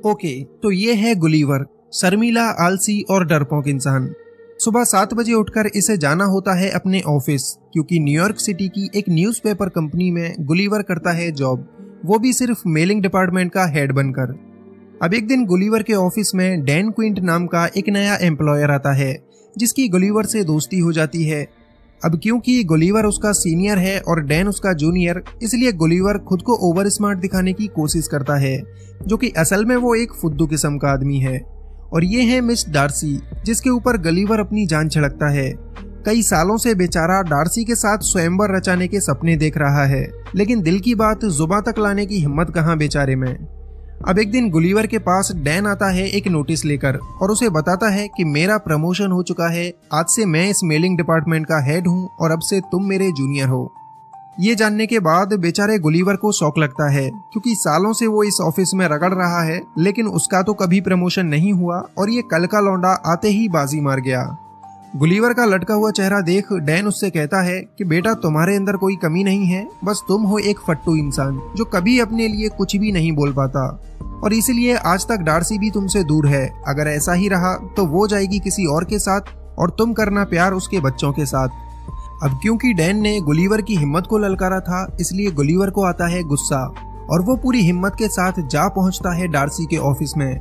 Okay, तो ये है गुलिवर, शर्मीला, आलसी और डरपोक इंसान। सुबह 7 बजे उठकर इसे जाना होता है अपने ऑफिस, क्योंकि न्यूयॉर्क सिटी की एक न्यूज़पेपर कंपनी में गुलिवर करता है जॉब, वो भी सिर्फ मेलिंग डिपार्टमेंट का हेड बनकर। अब एक दिन गुलिवर के ऑफिस में डैन क्विंट नाम का एक नया एम्प्लॉयर आता है, जिसकी गुलिवर से दोस्ती हो जाती है। अब क्योंकि गुलिवर उसका सीनियर है और डैन उसका जूनियर, इसलिए गुलिवर खुद को ओवर स्मार्ट दिखाने की कोशिश करता है, जो कि असल में वो एक फुद्दू किस्म का आदमी है। और ये है मिस डार्सी, जिसके ऊपर गुलिवर अपनी जान छिड़कता है। कई सालों से बेचारा डार्सी के साथ स्वयंवर रचाने के सपने देख रहा है, लेकिन दिल की बात जुबां तक लाने की हिम्मत कहाँ बेचारे में। अब एक दिन गुलिवर के पास डैन आता है एक नोटिस लेकर और उसे बताता है कि मेरा प्रमोशन हो चुका है, आज से मैं इस मेलिंग डिपार्टमेंट का हेड हूँ और अब से तुम मेरे जूनियर हो। ये जानने के बाद बेचारे गुलिवर को शौक लगता है, क्योंकि सालों से वो इस ऑफिस में रगड़ रहा है, लेकिन उसका तो कभी प्रमोशन नहीं हुआ और ये कल का लौंडा आते ही बाजी मार गया। गुलिवर का लटका हुआ चेहरा देख डैन उससे कहता है कि बेटा, तुम्हारे अंदर कोई कमी नहीं है, बस तुम हो एक फट्टू इंसान जो कभी अपने लिए कुछ भी नहीं बोल पाता, और इसीलिए आज तक डार्सी भी तुमसे दूर है। अगर ऐसा ही रहा तो वो जाएगी किसी और के साथ और तुम करना प्यार उसके बच्चों के साथ। अब क्योंकि डैन ने गुलिवर की हिम्मत को ललकारा था, इसलिए गुलिवर को आता है गुस्सा और वो पूरी हिम्मत के साथ जा पहुंचता है डार्सी के ऑफिस में।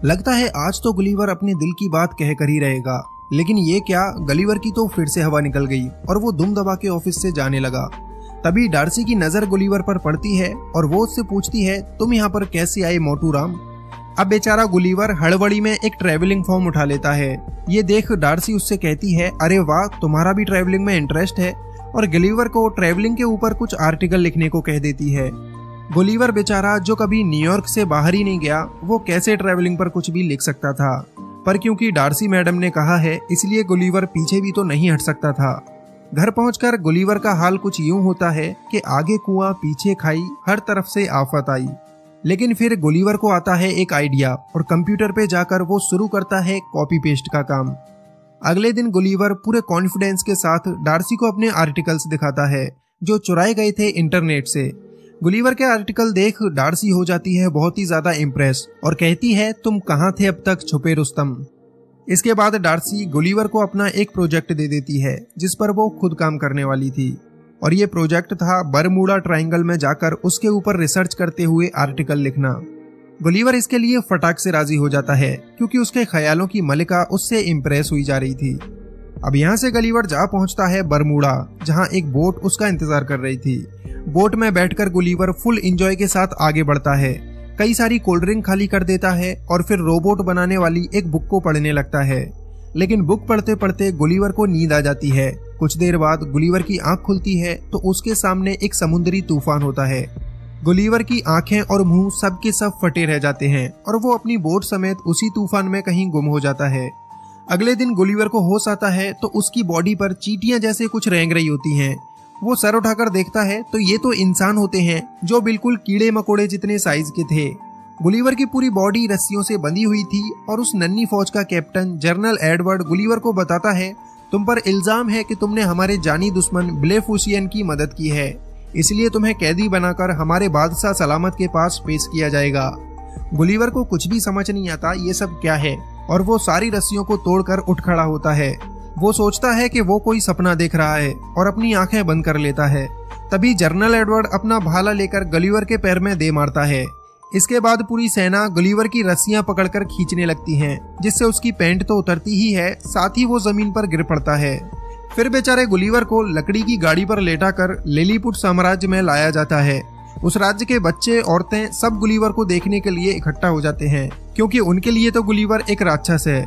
लगता है आज तो गुलिवर अपने दिल की बात कह कर ही रहेगा, लेकिन ये क्या, गुलिवर की तो फिर से हवा निकल गई और वो दुम दबा के ऑफिस से जाने लगा। तभी डार्सी की नजर गुलिवर पर पड़ती है और वो उससे पूछती है, तुम यहाँ पर कैसे आए मोटू राम। अब बेचारा गुलिवर हड़बड़ी में एक ट्रैवलिंग फॉर्म उठा लेता है। ये देख डार्सी उससे कहती है, अरे वाह, तुम्हारा भी ट्रैवलिंग में इंटरेस्ट है, और गुलिवर को ट्रैवलिंग के ऊपर कुछ आर्टिकल लिखने को कह देती है। गुलिवर बेचारा जो कभी न्यूयॉर्क से बाहर ही नहीं गया, वो कैसे ट्रैवलिंग पर कुछ भी लिख सकता था, पर क्योंकि डार्सी मैडम ने कहा है, इसलिए गुलिवर पीछे भी तो नहीं हट सकता था। घर पहुंचकर गुलिवर का हाल कुछ यूं होता है कि आगे कुआं पीछे खाई, हर तरफ से आफत आई। लेकिन फिर गुलिवर को आता है एक आइडिया और कंप्यूटर पे जाकर वो शुरू करता है कॉपी पेस्ट का काम। अगले दिन गुलिवर पूरे कॉन्फिडेंस के साथ डार्सी को अपने आर्टिकल्स दिखाता है, जो चुराए गए थे इंटरनेट से। गुलिवर के आर्टिकल देख डार्सी हो जाती है बहुत ही ज्यादा इम्प्रेस और कहती है, तुम कहाँ थे अब तक छुपे रुस्तम। इसके बाद डार्सी गुलिवर को अपना एक प्रोजेक्ट दे देती है, जिस पर वो खुद काम करने वाली थी, और ये प्रोजेक्ट था बरमूडा ट्रायंगल में जाकर उसके ऊपर रिसर्च करते हुए आर्टिकल लिखना। गुलिवर इसके लिए फटाक से राजी हो जाता है, क्योंकि उसके ख्यालों की मलिका उससे इम्प्रेस हुई जा रही थी। अब यहाँ से गुलिवर जा पहुंचता है बरमूडा, जहाँ एक बोट उसका इंतजार कर रही थी। बोट में बैठकर गुलिवर फुल एंजॉय के साथ आगे बढ़ता है, कई सारी कोल्ड ड्रिंक खाली कर देता है और फिर रोबोट बनाने वाली एक बुक को पढ़ने लगता है। लेकिन बुक पढ़ते पढ़ते गुलिवर को नींद आ जाती है। कुछ देर बाद गुलिवर की आंख खुलती है तो उसके सामने एक समुद्री तूफान होता है। गुलिवर की आंखें और मुंह सब के सब फटे रह जाते हैं और वो अपनी बोट समेत उसी तूफान में कहीं गुम हो जाता है। अगले दिन गुलिवर को होश आता है तो उसकी बॉडी पर चींटियां जैसे कुछ रेंग रही होती हैं। वो सर उठाकर देखता है तो ये तो इंसान होते हैं, जो बिल्कुल कीड़े मकोड़े जितने साइज के थे। गुलिवर की पूरी बॉडी रस्सियों से बंधी हुई थी और उस नन्ही फौज का कैप्टन जनरल एडवर्ड गुलिवर को बताता है, तुम पर इल्जाम है कि तुमने हमारे जानी दुश्मन ब्लेफुसियन की मदद की है, इसलिए तुम्हें कैदी बनाकर हमारे बादशाह सलामत के पास पेश किया जाएगा। गुलिवर को कुछ भी समझ नहीं आता ये सब क्या है, और वो सारी रस्सियों को तोड़कर उठ खड़ा होता है। वो सोचता है कि वो कोई सपना देख रहा है और अपनी आंखें बंद कर लेता है। तभी जनरल एडवर्ड अपना भाला लेकर गुलिवर के पैर में दे मारता है। इसके बाद पूरी सेना गुलिवर की रस्सियां पकड़कर खींचने लगती हैं, जिससे उसकी पैंट तो उतरती ही है, साथ ही वो जमीन पर गिर पड़ता है। फिर बेचारे गुलिवर को लकड़ी की गाड़ी पर लेटाकर लिलीपुट साम्राज्य में लाया जाता है। उस राज्य के बच्चे, औरतें सब गुलिवर को देखने के लिए इकट्ठा हो जाते हैं, क्योंकि उनके लिए तो गुलिवर एक राक्षस है।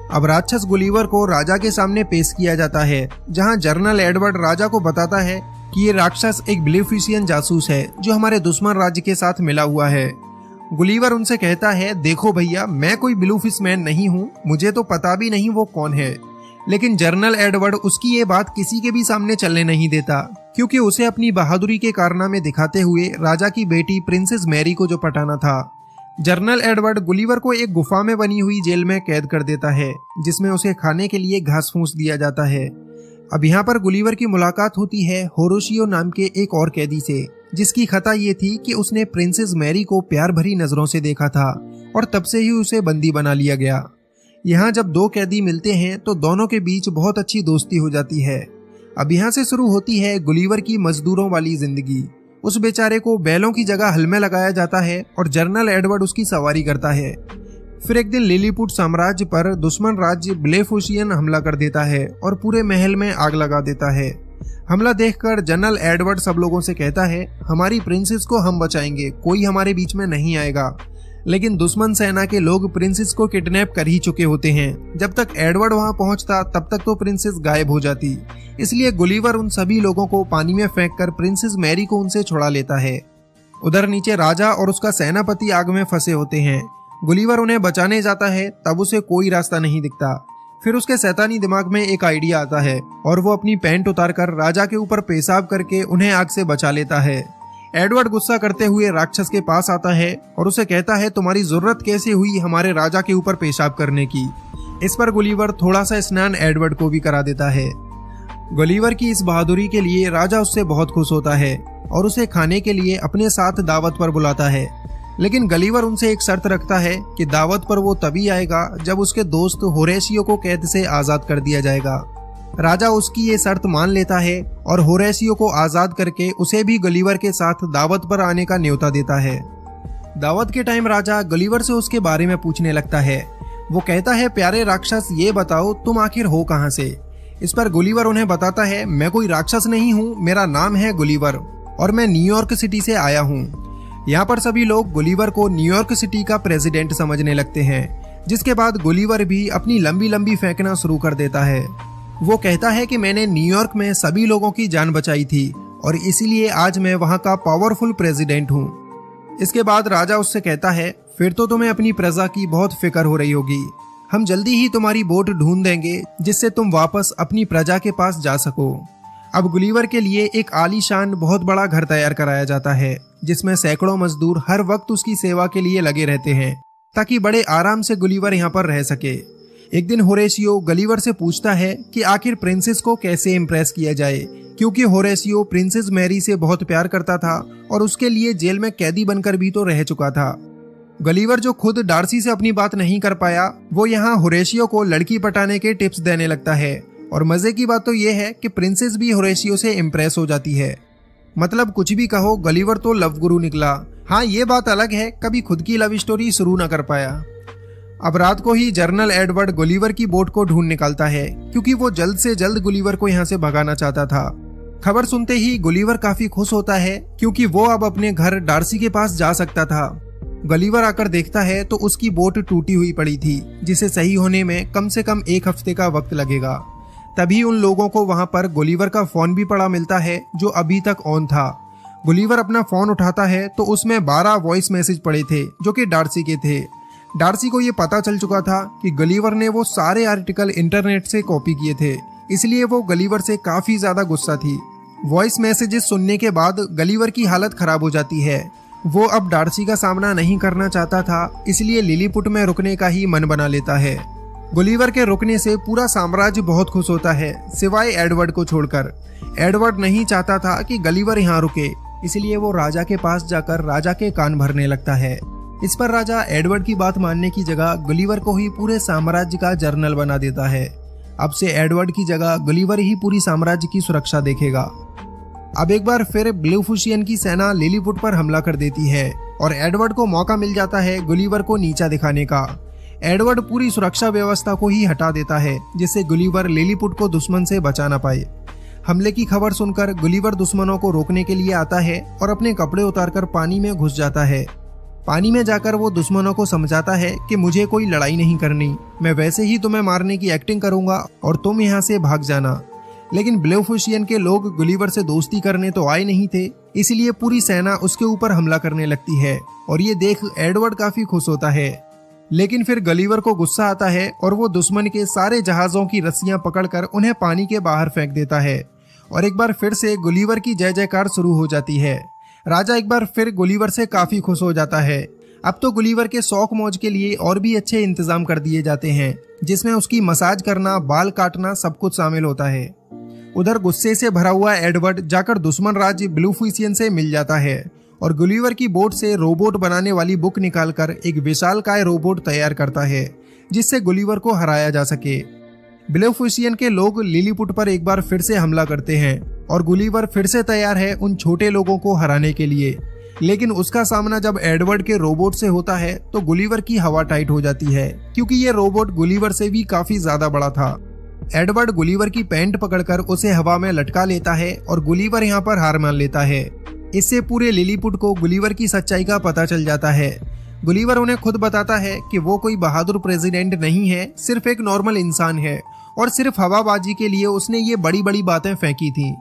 अब राक्षस गुलिवर को राजा के सामने पेश किया जाता है, जहां जनरल एडवर्ड राजा को बताता है कि ये राक्षस एक ब्लेफिसियन जासूस है जो हमारे दुश्मन राज्य के साथ मिला हुआ है। गुलिवर उनसे कहता है, देखो भैया, मैं कोई ब्लूफिशमैन नहीं हूँ, मुझे तो पता भी नहीं वो कौन है। लेकिन जनरल एडवर्ड उसकी ये बात किसी के भी सामने चलने नहीं देता, क्योंकि उसे अपनी बहादुरी के कारनामे दिखाते हुए राजा की बेटी प्रिंसेस मैरी को जो पटाना था। जनरल एडवर्ड गुलिवर को एक गुफा में बनी हुई जेल में कैद कर देता है, जिसमें उसे खाने के लिए घास फूस दिया जाता है। अब यहाँ पर गुलिवर की मुलाकात होती है होरोशियो नाम के एक और कैदी से, जिसकी खता ये थी कि उसने प्रिंसेस मैरी को प्यार भरी नजरों से देखा था और तब से ही उसे बंदी बना लिया गया। यहाँ जब दो कैदी मिलते हैं तो दोनों के बीच बहुत अच्छी दोस्ती हो जाती है। अब यहाँ से शुरू होती है गुलिवर की मजदूरों वाली जिंदगी। उस बेचारे को बैलों की जगह हल में लगाया जाता है और जनरल एडवर्ड उसकी सवारी करता है। फिर एक दिन लिलीपुट साम्राज्य पर दुश्मन राज्य ब्लेफुशियन हमला कर देता है और पूरे महल में आग लगा देता है। हमला देखकर जनरल एडवर्ड सब लोगों से कहता है, हमारी प्रिंसेस को हम बचाएंगे, कोई हमारे बीच में नहीं आएगा। लेकिन दुश्मन सेना के लोग प्रिंसेस को किडनैप कर ही चुके होते हैं। जब तक एडवर्ड वहां पहुंचता तब तक तो प्रिंसेस गायब हो जाती। इसलिए गुलिवर उन सभी लोगों को पानी में फेंककर प्रिंसेस मैरी को उनसे छुड़ा लेता है। उधर नीचे राजा और उसका सेनापति आग में फंसे होते हैं। गुलिवर उन्हें बचाने जाता है, तब उसे कोई रास्ता नहीं दिखता। फिर उसके शैतानी दिमाग में एक आइडिया आता है और वो अपनी पैंट उतारकर राजा के ऊपर पेशाब करके उन्हें आग से बचा लेता है। एडवर्ड गुस्सा करते हुए राक्षस के पास आता है और उसे कहता है, तुम्हारी जरूरत कैसे हुई हमारे राजा के ऊपर पेशाब करने की। इस पर गुलिवर थोड़ा सा स्नान एडवर्ड को भी करा देता है। गुलिवर की इस बहादुरी के लिए राजा उससे बहुत खुश होता है और उसे खाने के लिए अपने साथ दावत पर बुलाता है। लेकिन गलीवर उनसे एक शर्त रखता है कि दावत पर वो तभी आएगा जब उसके दोस्त होरेशियो को कैद से आजाद कर दिया जाएगा। राजा उसकी ये शर्त मान लेता है और होरेशियो को आजाद करके उसे भी गलीवर के साथ दावत पर आने का न्योता देता है। दावत के टाइम राजा गलीवर से उसके बारे में पूछने लगता है। वो कहता है, प्यारे राक्षस, ये बताओ तुम आखिर हो कहाँ से। इस पर गुलिवर उन्हें बताता है, मैं कोई राक्षस नहीं हूँ, मेरा नाम है गुलिवर और मैं न्यूयॉर्क सिटी से आया हूँ। यहाँ पर सभी लोग गुलिवर को न्यूयॉर्क सिटी का प्रेसिडेंट समझने लगते हैं, जिसके बाद गुलिवर भी अपनी लंबी लंबी फेंकना शुरू कर देता है। वो कहता है कि मैंने न्यूयॉर्क में सभी लोगों की जान बचाई थी और इसीलिए आज मैं वहाँ का पावरफुल प्रेसिडेंट हूँ। इसके बाद राजा उससे कहता है, फिर तो तुम्हें अपनी प्रजा की बहुत फिक्र हो रही होगी। हम जल्दी ही तुम्हारी बोट ढूंढ देंगे जिससे तुम वापस अपनी प्रजा के पास जा सको। अब गुलिवर के लिए एक आलीशान बहुत बड़ा घर तैयार कराया जाता है, जिसमें सैकड़ों मजदूर हर वक्त उसकी सेवा के लिए लगे रहते हैं ताकि बड़े आराम से गुलिवर यहाँ पर रह सके। एक दिन होरेशियो गलीवर से पूछता है कि आखिर प्रिंसेस को कैसे इम्प्रेस किया जाए, क्योंकि होरेशियो प्रिंसेस मैरी से बहुत प्यार करता था और उसके लिए जेल में कैदी बनकर भी तो रह चुका था। गलीवर जो खुद डार्सी से अपनी बात नहीं कर पाया, वो यहाँ होरेशियो को लड़की पटाने के टिप्स देने लगता है। और मजे की बात तो ये है कि प्रिंसेस भी होरेशियो से इम्प्रेस हो जाती है। मतलब कुछ भी कहो, गलीवर तो लव गुरु निकला। हाँ, ये बात अलग है, कभी खुद की लव स्टोरी शुरू न कर पाया। अब रात को ही जनरल एडवर्ड गुलिवर की बोट को ढूंढ निकालता है, क्योंकि वो जल्द से जल्द गुलिवर को यहाँ से भगाना चाहता था। खबर सुनते ही गुलिवर काफी खुश होता है, क्योंकि वो अब अपने घर डार्सी के पास जा सकता था। गलीवर आकर देखता है तो उसकी बोट टूटी हुई पड़ी थी, जिसे सही होने में कम से कम 1 हफ्ते का वक्त लगेगा। तभी उन लोगों को वहां पर गुलिवर का फोन भी पड़ा मिलता है, जो अभी तक ऑन था। गुलिवर अपना फोन उठाता है तो उसमें 12 वॉइस मैसेज पड़े थे, जो कि डार्सी के थे। डार्सी को ये पता चल चुका था कि गलीवर ने वो सारे आर्टिकल इंटरनेट से कॉपी किए थे, इसलिए वो गलीवर से काफी ज्यादा गुस्सा थी। वॉइस मैसेजेस सुनने के बाद गलीवर की हालत खराब हो जाती है। वो अब डार्सी का सामना नहीं करना चाहता था, इसलिए लिलीपुट में रुकने का ही मन बना लेता है। गुलिवर के रुकने से पूरा साम्राज्य बहुत खुश होता है, सिवाय एडवर्ड को छोड़कर। एडवर्ड नहीं चाहता था कि गलीवर यहाँ रुके, इसलिए वो राजा के पास जाकर राजा के कान भरने लगता है। इस पर राजा एडवर्ड की बात मानने की जगह गुलिवर को ही पूरे साम्राज्य का जर्नल बना देता है। अब से एडवर्ड की जगह गुलिवर ही पूरी साम्राज्य की सुरक्षा देखेगा। अब एक बार फिर ब्लेफुशियन की सेना लिलीपुट पर हमला कर देती है और एडवर्ड को मौका मिल जाता है गुलिवर को नीचा दिखाने का। एडवर्ड पूरी सुरक्षा व्यवस्था को ही हटा देता है, जिससे गुलिवर लिलीपुट को दुश्मन से बचा ना पाए। हमले की खबर सुनकर गुलिवर दुश्मनों को रोकने के लिए आता है और अपने कपड़े उतारकर पानी में घुस जाता है। पानी में जाकर वो दुश्मनों को समझाता है कि मुझे कोई लड़ाई नहीं करनी, मैं वैसे ही तुम्हें मारने की एक्टिंग करूंगा और तुम यहाँ से भाग जाना। लेकिन ब्लेफुशियन के लोग गुलिवर से दोस्ती करने तो आए नहीं थे, इसलिए पूरी सेना उसके ऊपर हमला करने लगती है और ये देख एडवर्ड काफी खुश होता है। लेकिन फिर गलीवर को गुस्सा आता है और वो दुश्मन के सारे जहाजों की रस्सियां पकड़कर उन्हें पानी के बाहर फेंक देता है और एक बार फिर से गुलिवर की जय जयकार शुरू हो जाती है। राजा एक बार फिर गुलिवर से काफी खुश हो जाता है। अब तो गुलिवर के शौक मौज के लिए और भी अच्छे इंतजाम कर दिए जाते हैं, जिसमें उसकी मसाज करना, बाल काटना सब कुछ शामिल होता है। उधर गुस्से से भरा हुआ एडवर्ड जाकर दुश्मन राज्य ब्लेफुशियन से मिल जाता है और गुलिवर की बोट से रोबोट बनाने वाली बुक निकालकर एक विशालकाय रोबोट तैयार करता है जिससे गुलिवर को हराया जा सके। ब्लेफुसियन के लोग लिलीपुट पर एक बार फिर से हमला करते हैं और गुलिवर फिर से तैयार है उन छोटे लोगों को हराने के लिए। लेकिन उसका सामना जब एडवर्ड के रोबोट से होता है तो गुलिवर की हवा टाइट हो जाती है क्योंकि ये रोबोट गुलिवर से भी काफी ज्यादा बड़ा था। एडवर्ड गुलिवर की पैंट पकड़कर उसे हवा में लटका लेता है और गुलिवर यहाँ पर हार मान लेता है। इससे पूरे लिलीपुट को गुलिवर की सच्चाई का पता चल जाता है। गुलिवर उन्हें खुद बताता है कि वो कोई बहादुर प्रेसिडेंट नहीं है, सिर्फ एक नॉर्मल इंसान है और सिर्फ हवाबाजी के लिए उसने ये बड़ी बड़ी बातें फेंकी थी।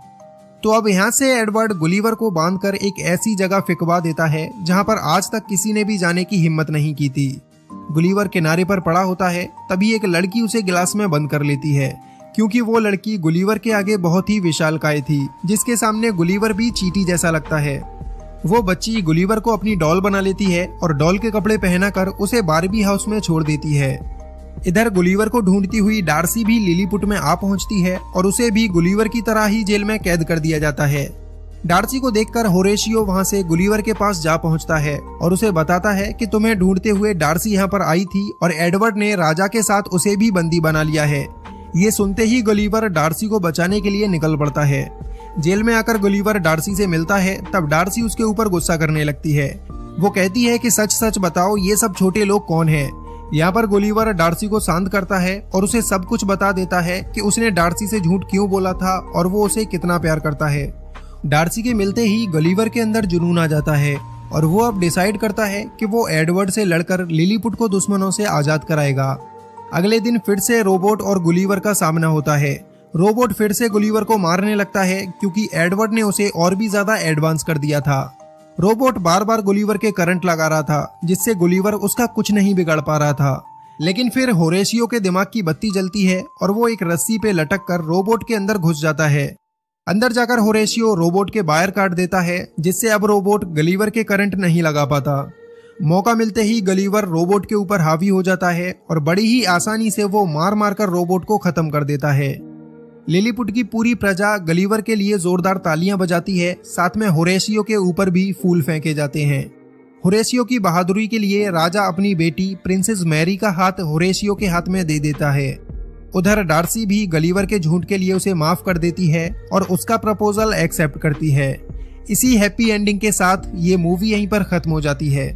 तो अब यहाँ से एडवर्ड गुलिवर को बांधकर एक ऐसी जगह फिकवा देता है जहाँ पर आज तक किसी ने भी जाने की हिम्मत नहीं की थी। गुलिवर किनारे पर पड़ा होता है, तभी एक लड़की उसे गिलास में बंद कर लेती है क्योंकि वो लड़की गुलिवर के आगे बहुत ही विशालकाय थी जिसके सामने गुलिवर भी चींटी जैसा लगता है। वो बच्ची गुलिवर को अपनी डॉल बना लेती है और डॉल के कपड़े पहनाकर उसे बारबी हाउस में छोड़ देती है। इधर गुलिवर को ढूंढती हुई डार्सी भी लिलीपुट में आ पहुंचती है और उसे भी गुलिवर की तरह ही जेल में कैद कर दिया जाता है। डार्सी को देखकर होरेशियो वहां से गुलिवर के पास जा पहुंचता है और उसे बताता है कि तुम्हें ढूंढते हुए डार्सी यहाँ पर आई थी और एडवर्ड ने राजा के साथ उसे भी बंदी बना लिया है। ये सुनते ही गुलिवर डार्सी को बचाने के लिए निकल पड़ता है। जेल में आकर गुलिवर डार्सी से मिलता है, तब डार्सी उसके ऊपर गुस्सा करने लगती है। वो कहती है कि सच सच बताओ ये सब छोटे लोग कौन हैं। यहाँ पर गुलिवर डार्सी को शांत करता है और उसे सब कुछ बता देता है कि उसने डार्सी से झूठ क्यों बोला था और वो उसे कितना प्यार करता है। डार्सी के मिलते ही गुलिवर के अंदर जुनून आ जाता है और वो अब डिसाइड करता है कि वो एडवर्ड से लड़कर लिलीपुट को दुश्मनों से आजाद कराएगा। अगले दिन फिर से रोबोट और गुलिवर का सामना होता है। रोबोट फिर से गुलिवर को मारने लगता है क्योंकि एडवर्ड ने उसे और भी ज्यादा एडवांस कर दिया था। रोबोट बार बार गुलिवर के करंट लगा रहा था जिससे गुलिवर उसका कुछ नहीं बिगाड़ पा रहा था। लेकिन फिर होरेशियो के दिमाग की बत्ती जलती है और वो एक रस्सी पे लटक कर रोबोट के अंदर घुस जाता है। अंदर जाकर होरेशियो रोबोट के वायर काट देता है जिससे अब रोबोट गुलिवर के करंट नहीं लगा पाता। मौका मिलते ही गुलिवर रोबोट के ऊपर हावी हो जाता है और बड़ी ही आसानी से वो मार मार कर रोबोट को खत्म कर देता है। लिलीपुट की पूरी प्रजा गुलिवर के लिए जोरदार तालियां बजाती है, साथ में होरेशियो के ऊपर भी फूल फेंके जाते हैं। होरेशियो की बहादुरी के लिए राजा अपनी बेटी प्रिंसेस मैरी का हाथ होरेशियो के हाथ में दे देता है। उधर डार्सी भी गुलिवर के झूठ के लिए उसे माफ कर देती है और उसका प्रपोजल एक्सेप्ट करती है। इसी हैप्पी एंडिंग के साथ ये मूवी यहीं पर खत्म हो जाती है।